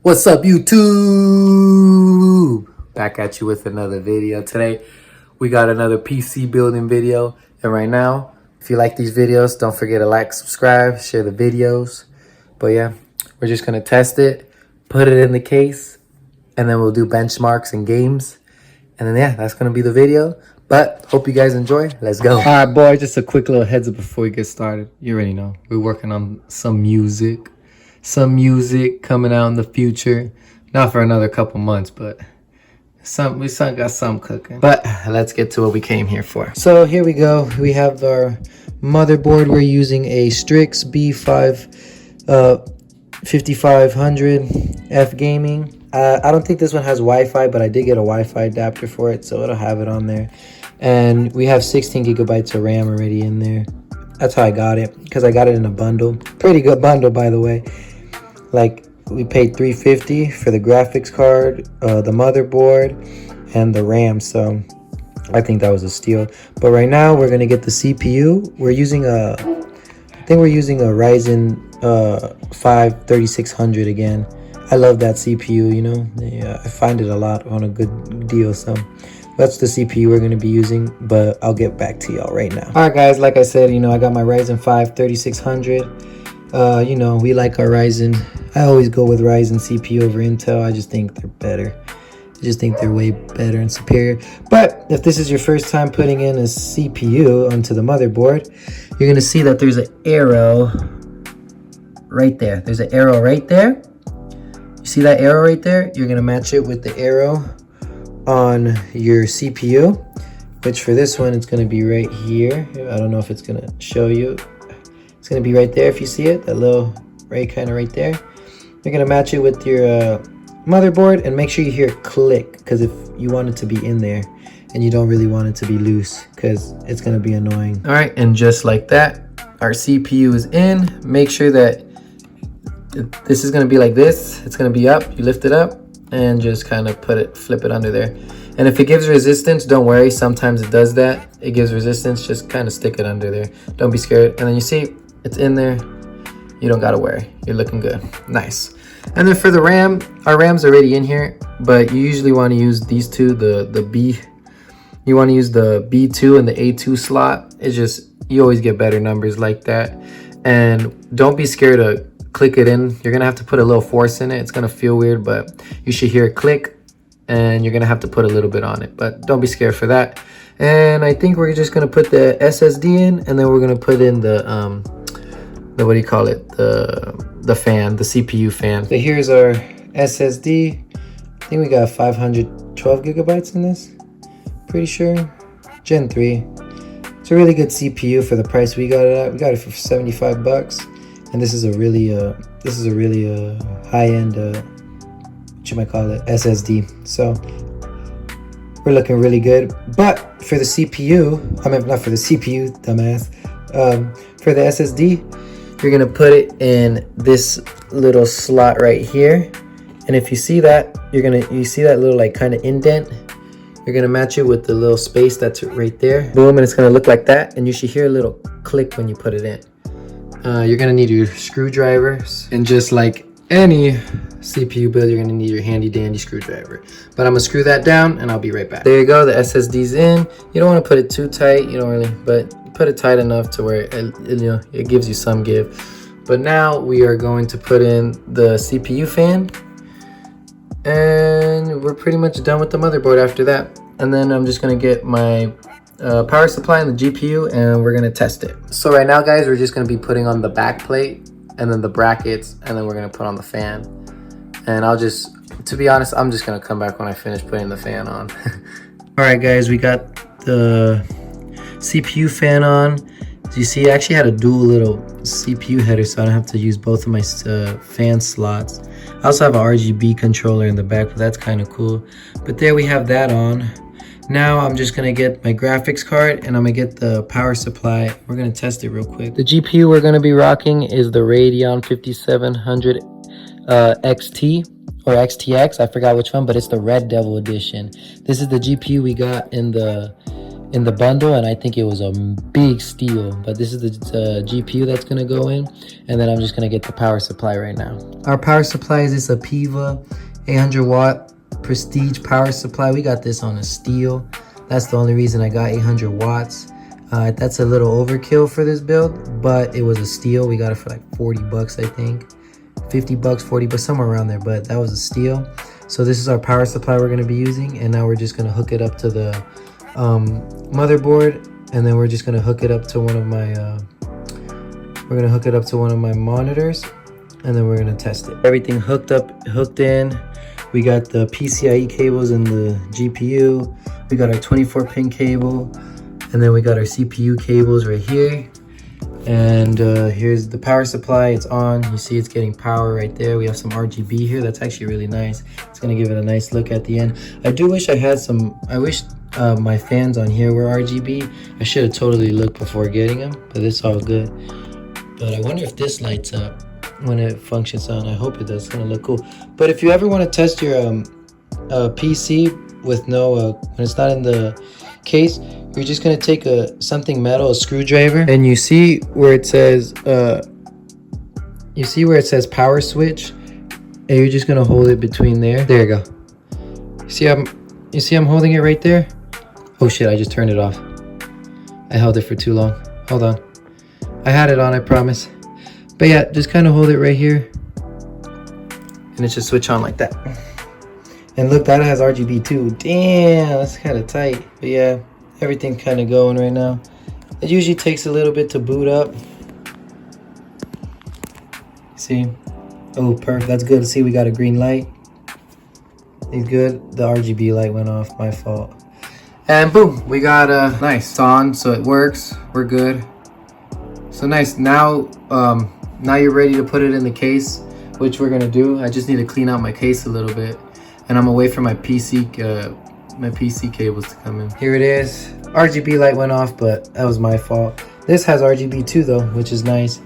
What's up, YouTube? Back at you with another video. Today, we got another PC building video. And right now, if you like these videos, don't forget to like, subscribe, share the videos. But yeah, we're just going to test it, put it in the case, and then we'll do benchmarks and games. And then, yeah, that's going to be the video. But hope you guys enjoy. Let's go. All right, boys, just a quick little heads up before we get started. You already know, we're working on some music coming out in the future. Not for another couple months, but we got some cooking. But let's get to what we came here for. So here we go. We have our motherboard. We're using a Strix B5500F gaming. I don't think this one has Wi-Fi, but I did get a Wi-Fi adapter for it, so it'll have it on there. And we have 16 gigabytes of RAM already in there. That's how I got it, because I got it in a bundle. Pretty good bundle, by the way. Like, we paid $350 for the graphics card, the motherboard, and the RAM. So I think that was a steal. But right now we're gonna get the CPU. We're using I think we're using a Ryzen 5 3600 again. I love that CPU. You know, yeah, I find it a lot on a good deal. So that's the CPU we're gonna be using. But I'll get back to y'all right now. All right, guys. Like I said, you know, I got my Ryzen 5 3600. You know, we like our Ryzen. I always go with Ryzen CPU over Intel. I just think they're better. I just think they're way better and superior. But if this is your first time putting in a CPU onto the motherboard, you're going to see that there's an arrow right there. There's an arrow right there. You see that arrow right there? You're going to match it with the arrow on your CPU, which for this one, it's going to be right here. I don't know if it's going to show you. It's going to be right there if you see it, that little kind of right there. You're going to match it with your motherboard and make sure you hear it click, because if you want it to be in there and you don't really want it to be loose, because it's going to be annoying. All right, and just like that, our CPU is in. Make sure that this is going to be like this. It's going to be up. You lift it up and just kind of flip it under there. And if it gives resistance, don't worry. Sometimes it does that. It gives resistance. Just kind of stick it under there. Don't be scared. And then you see it's in there. You don't gotta worry. You're looking good. Nice. And then for the RAM, our RAM's already in here, but you usually want to use these two, the B. You want to use the B2 and the A2 slot. It's just, you always get better numbers like that. And don't be scared to click it in. You're gonna have to put a little force in it. It's gonna feel weird, but you should hear it click, and you're gonna have to put a little bit on it, but don't be scared for that. And I think we're just gonna put the SSD in, and then we're gonna put in the what do you call it, the fan, the CPU fan. So here's our SSD. I think we got 512 gigabytes in this, pretty sure. Gen 3. It's a really good CPU for the price we got it at. We got it for 75 bucks, and this is a really high-end what you might call it, SSD. So we're looking really good. But for the CPU, I mean, not for the CPU, dumbass, for the SSD, you're gonna put it in this little slot right here. And if you see that, you see that little like kind of indent, you're gonna match it with the little space that's right there. Boom, and it's gonna look like that. And you should hear a little click when you put it in. You're gonna need your screwdrivers, and just like any CPU build, you're gonna need your handy dandy screwdriver. But I'm gonna screw that down and I'll be right back. There you go, the SSD's in. You don't wanna put it too tight, you don't really, but put it tight enough to where it gives you some give. But now we are going to put in the CPU fan, and we're pretty much done with the motherboard after that. And then I'm just gonna get my power supply and the GPU, and we're gonna test it. So right now, guys, we're just gonna be putting on the back plate and then the brackets, and then we're gonna put on the fan. And to be honest, I'm just gonna come back when I finish putting the fan on. All right, guys, we got the CPU fan on. As you see, I actually had a dual little CPU header, so I don't have to use both of my fan slots. I also have an RGB controller in the back, but that's kind of cool. But there we have that on. Now I'm just gonna get my graphics card, and I'm gonna get the power supply. We're gonna test it real quick. The GPU we're gonna be rocking is the Radeon 5700 XT or XTX. I forgot which one, but it's the Red Devil edition. This is the GPU we got in the in the bundle, and I think it was a big steal. But this is the GPU that's gonna go in, and then I'm just gonna get the power supply right now. Our power supply is this APEVA 800 watt prestige power supply. We got this on a steal. That's the only reason I got 800 watts. That's a little overkill for this build, but it was a steal. We got it for like 40 bucks, I think. 50 bucks, 40 bucks, somewhere around there, but that was a steal. So this is our power supply we're gonna be using, and now we're just gonna hook it up to the motherboard, and then we're just gonna hook it up to one of my monitors, and then we're gonna test it. Everything hooked in. We got the PCIe cables in the GPU. We got our 24-pin cable, and then we got our CPU cables right here. And here's the power supply. It's on. You see it's getting power right there. We have some RGB here. That's actually really nice. It's gonna give it a nice look at the end. I do wish I had some, my fans on here were RGB. I should have totally looked before getting them, but it's all good. But I wonder if this lights up when it functions on. I hope it does. It's gonna look cool. But if you ever want to test your PC with no when it's not in the case, you're just gonna take something metal, a screwdriver, and you see where it says power switch, and you're just gonna hold it between there. There you go. You see I'm holding it right there? Oh shit, I just turned it off. I held it for too long. Hold on. I had it on, I promise. But yeah, just kind of hold it right here, and it should switch on like that. And look, that has RGB too. Damn, that's kind of tight. But yeah, everything kind of going right now. It usually takes a little bit to boot up. See? Oh, perfect. That's good. See, we got a green light. It's good. The RGB light went off. My fault. And boom, we got a nice. It's on, so it works. We're good. So nice. Now, now you're ready to put it in the case, which we're gonna do. I just need to clean out my case a little bit, and I'm away from my PC cables to come in. Here it is. RGB light went off, but that was my fault. This has RGB too though, which is nice.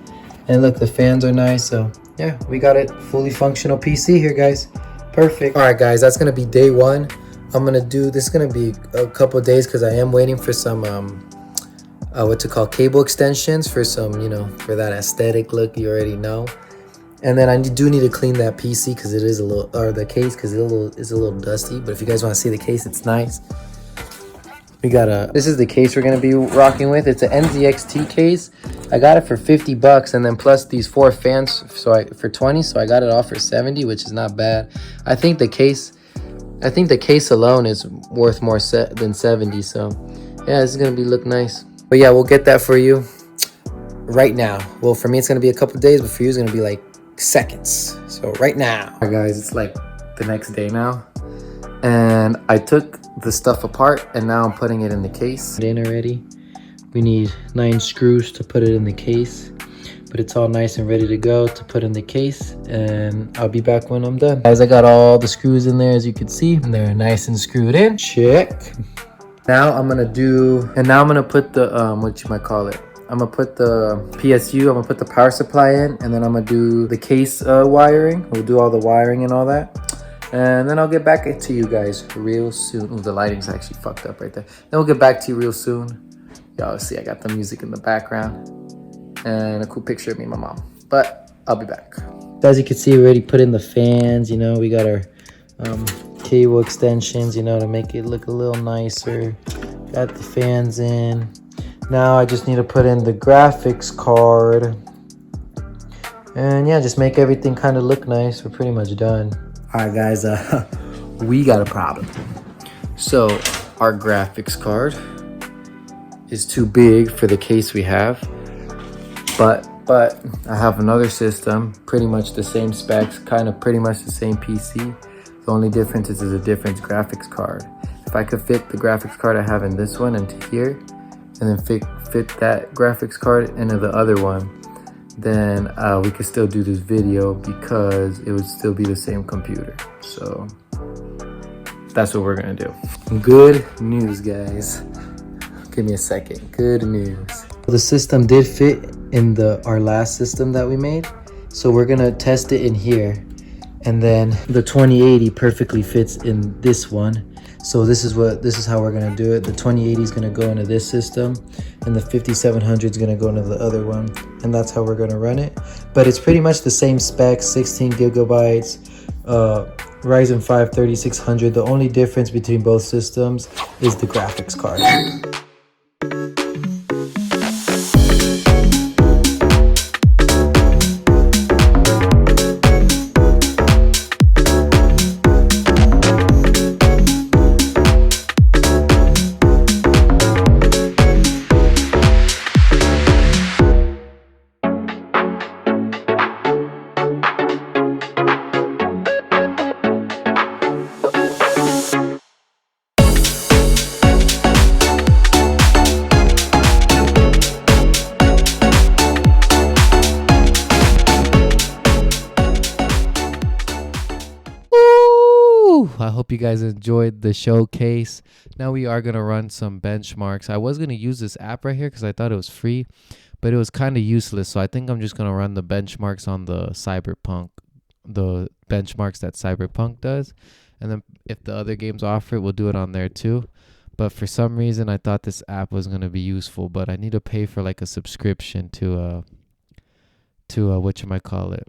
And look, the fans are nice. So yeah, we got it. Fully functional PC here, guys. Perfect. All right, guys, that's gonna be day one. This is gonna be a couple days because I am waiting for some cable extensions for some, for that aesthetic look you already know. And then I do need to clean that PC because it is a little, or the case because it's a little dusty. But if you guys want to see the case, it's nice. We got this is the case we're gonna be rocking with. It's an NZXT case. I got it for 50 bucks, and then plus these 4 fans for 20. So I got it off for 70, which is not bad. I think the case alone is worth more than 70. So yeah, this is gonna look nice. But yeah, we'll get that for you right now. Well, for me, it's gonna be a couple days, but for you, it's gonna be like seconds. So right now. All right, guys, it's like the next day now, and I took the stuff apart, and now I'm putting it in the case. In already. We need 9 screws to put it in the case, but it's all nice and ready to go to put in the case, and I'll be back when I'm done. Guys, I got all the screws in there, as you can see, and they're nice and screwed in. Check. Now I'm gonna put the I'm gonna put the PSU, I'm gonna put the power supply in, and then I'm gonna do the case wiring. We'll do all the wiring and all that, and then I'll get back to you guys real soon. Ooh, the lighting's actually fucked up right there. Then we'll get back to you real soon. Y'all see I got the music in the background and a cool picture of me and my mom, but I'll be back. As you can see, we already put in the fans. We got our cable extensions, to make it look a little nicer. Got the fans in. Now I just need to put in the graphics card, and yeah, just make everything kind of look nice. We're pretty much done. All right, guys, we got a problem. So our graphics card is too big for the case we have, but I have another system, pretty much the same specs, kind of pretty much the same PC. The only difference is a different graphics card. If I could fit the graphics card I have in this one into here, and then fit that graphics card into the other one, then we could still do this video because it would still be the same computer. So that's what we're gonna do. Good news, guys. Give me a second. Good news. The system did fit in our last system that we made, so we're gonna test it in here. And then the 2080 perfectly fits in this one. So this is how we're gonna do it. The 2080 is gonna go into this system, and the 5700 is gonna go into the other one, and that's how we're gonna run it. But it's pretty much the same specs, 16 gigabytes, Ryzen 5 3600. The only difference between both systems is the graphics card. I hope you guys enjoyed the showcase. Now we are going to run some benchmarks. I was going to use this app right here because I thought it was free, but it was kind of useless. So I think I'm just going to run the benchmarks on the the benchmarks that Cyberpunk does. And then if the other games offer it, we'll do it on there too. But for some reason, I thought this app was going to be useful, but I need to pay for like a subscription to whatchamacallit,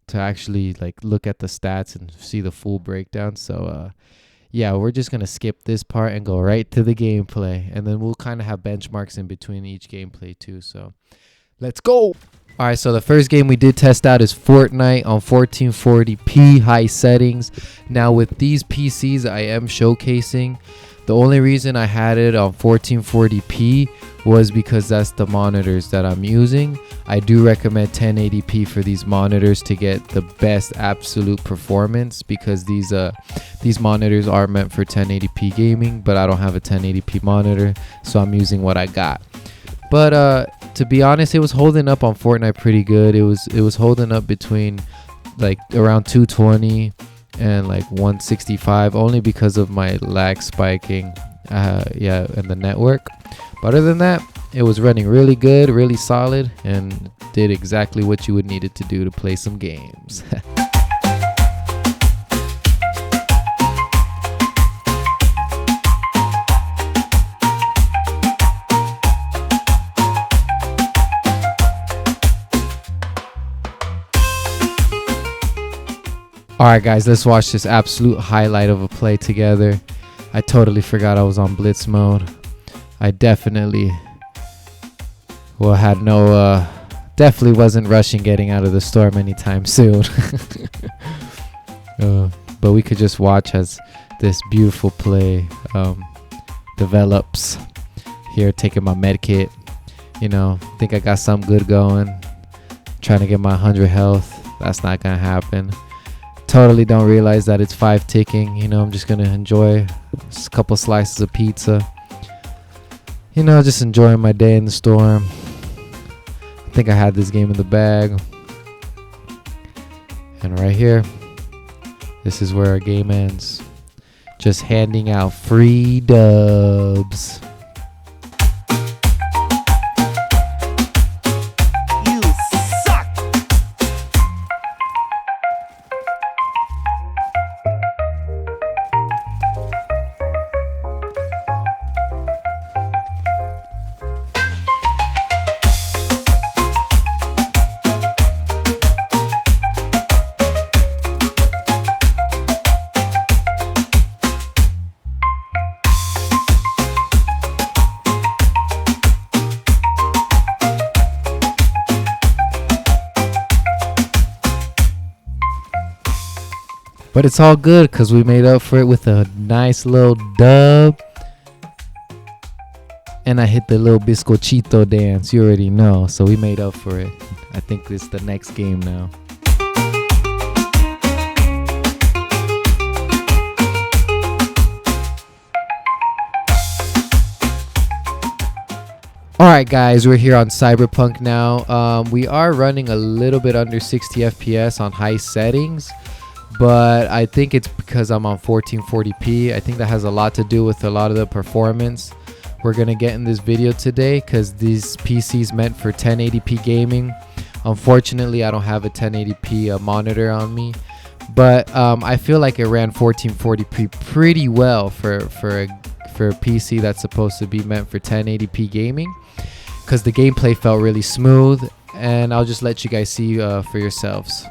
to actually like look at the stats and see the full breakdown. So yeah, we're just gonna skip this part and go right to the gameplay, and then we'll kind of have benchmarks in between each gameplay too. So let's go. All right, so the first game we did test out is Fortnite on 1440p high settings. Now with these PCs I am showcasing, the only reason I had it on 1440p was because that's the monitors that I'm using. I do recommend 1080p for these monitors to get the best absolute performance, because these monitors are meant for 1080p gaming, but I don't have a 1080p monitor, so I'm using what I got. But to be honest, it was holding up on Fortnite pretty good. It was holding up between like around 220 and like 165, only because of my lag spiking and the network. But other than that, it was running really good, really solid, and did exactly what you would need it to do to play some games. Alright guys, let's watch this absolute highlight of a play together. I totally forgot I was on blitz mode. I definitely definitely wasn't rushing getting out of the storm anytime soon. But we could just watch as this beautiful play develops. Here, taking my med kit. Think I got something good going. Trying to get my 100 health. That's not gonna happen. Totally don't realize that it's 5 ticking. I'm just gonna enjoy a couple slices of pizza. Just enjoying my day in the storm. I think I had this game in the bag. And right here, this is where our game ends. Just handing out free dubs. But it's all good because we made up for it with a nice little dub. And I hit the little bizcochito dance. You already know. So we made up for it. I think it's the next game now. Alright guys, we're here on Cyberpunk now. We are running a little bit under 60 FPS on high settings. But I think it's because I'm on 1440p. I think that has a lot to do with a lot of the performance we're going to get in this video today, because these PCs meant for 1080p gaming. Unfortunately, I don't have a 1080p monitor on me, But I feel like it ran 1440p pretty well for a PC that's supposed to be meant for 1080p gaming, because the gameplay felt really smooth, and I'll just let you guys see for yourselves.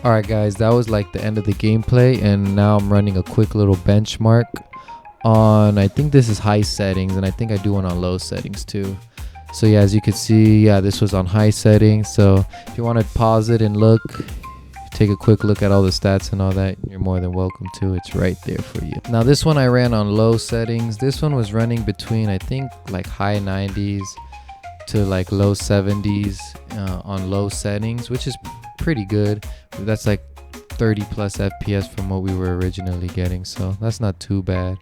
Alright guys, that was like the end of the gameplay, and now I'm running a quick little benchmark on, I think this is high settings, and I think I do one on low settings too. So yeah, as you can see, yeah, this was on high settings. So if you want to pause it and look, take a quick look at all the stats and all that, you're more than welcome to. It's right there for you. Now this one I ran on low settings. This one was running between, I think, like high 90s to like low 70s on low settings, which is pretty good. That's like 30 plus FPS from what we were originally getting, so that's not too bad.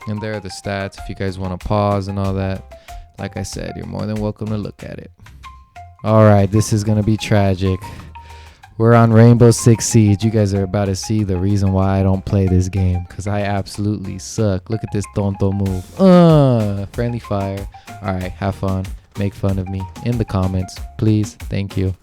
And there are the stats if you guys want to pause and all that. Like I said, you're more than welcome to look at it. Alright, this is gonna be tragic. We're on Rainbow Six Siege. You guys are about to see the reason why I don't play this game, because I absolutely suck. Look at this tonto move. Friendly fire. Alright, have fun. Make fun of me in the comments, please. Thank you.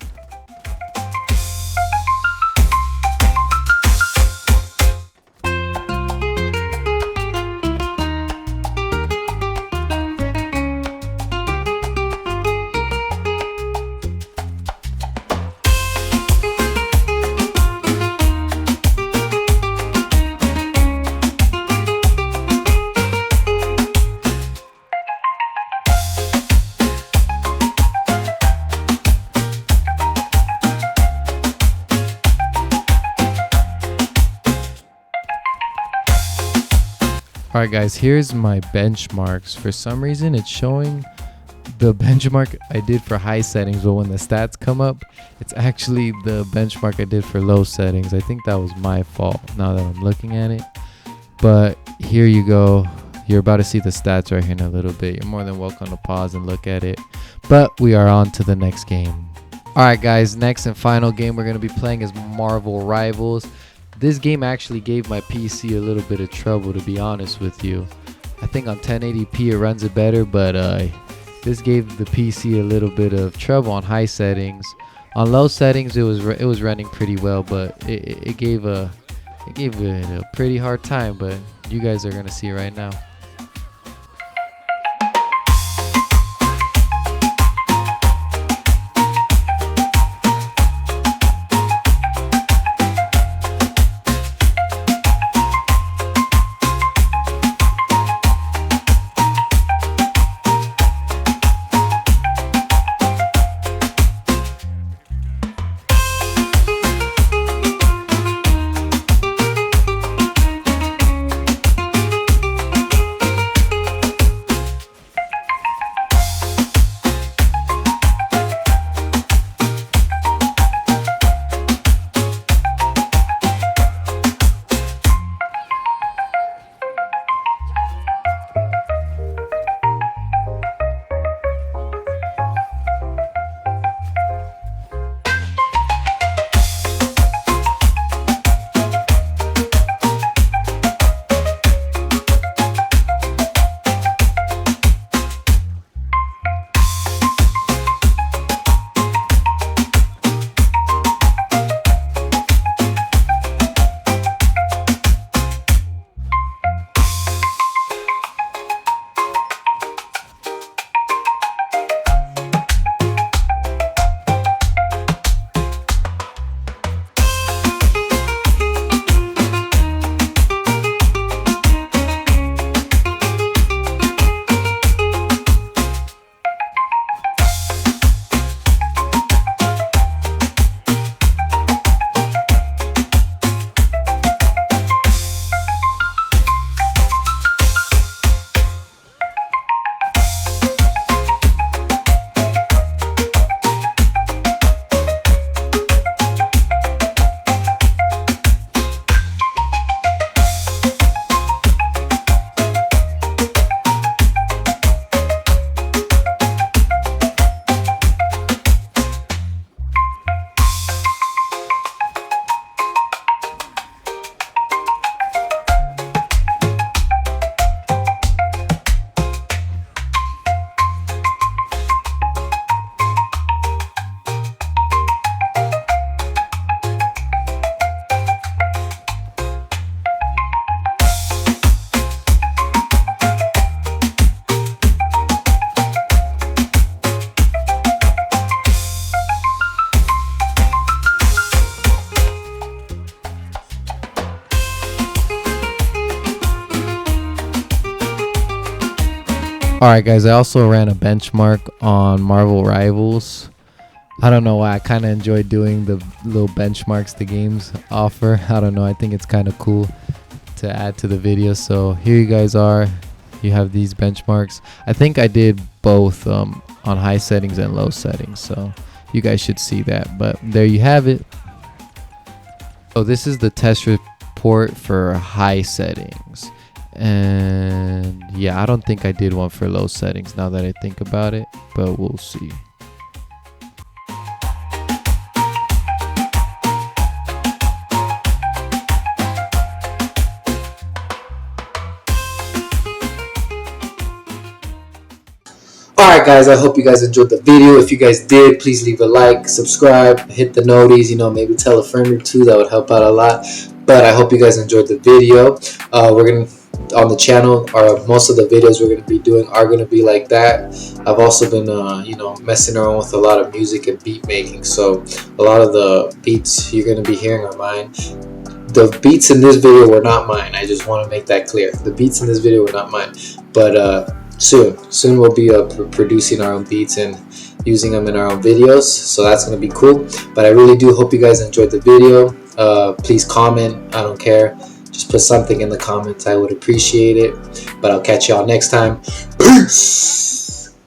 Alright guys, here's my benchmarks. For some reason it's showing the benchmark I did for high settings, but when the stats come up, it's actually the benchmark I did for low settings. I think that was my fault now that I'm looking at it. But here you go. You're about to see the stats right here in a little bit. You're more than welcome to pause and look at it. But we are on to the next game. Alright guys, next and final game we're going to be playing is Marvel Rivals. This game actually gave my PC a little bit of trouble, to be honest with you. I think on 1080p it runs it better, but this gave the PC a little bit of trouble on high settings. On low settings it was running pretty well, but it gave it a pretty hard time, but you guys are going to see it right now. Alright guys, I also ran a benchmark on Marvel Rivals. I don't know why, I kind of enjoy doing the little benchmarks the games offer. I don't know, I think it's kind of cool to add to the video. So here you guys are. You have these benchmarks. I think I did both on high settings and low settings, so you guys should see that. But there you have it. So this is the test report for high settings. And yeah, I don't think I did one for low settings now that I think about it, but we'll see. Alright guys, I hope you guys enjoyed the video. If you guys did, please leave a like, subscribe, hit the noties, maybe tell a friend or two. That would help out a lot. But I hope you guys enjoyed the video. We're going to on the channel, most of the videos we're going to be doing are going to be like that. I've also been messing around with a lot of music and beat making, so a lot of the beats you're going to be hearing are mine. The beats in this video were not mine. I just want to make that clear. The beats in this video were not mine, but soon we'll be producing our own beats and using them in our own videos, so that's going to be cool. But I really do hope you guys enjoyed the video. Please comment, I don't care. just put something in the comments. I would appreciate it. But I'll catch y'all next time. Peace.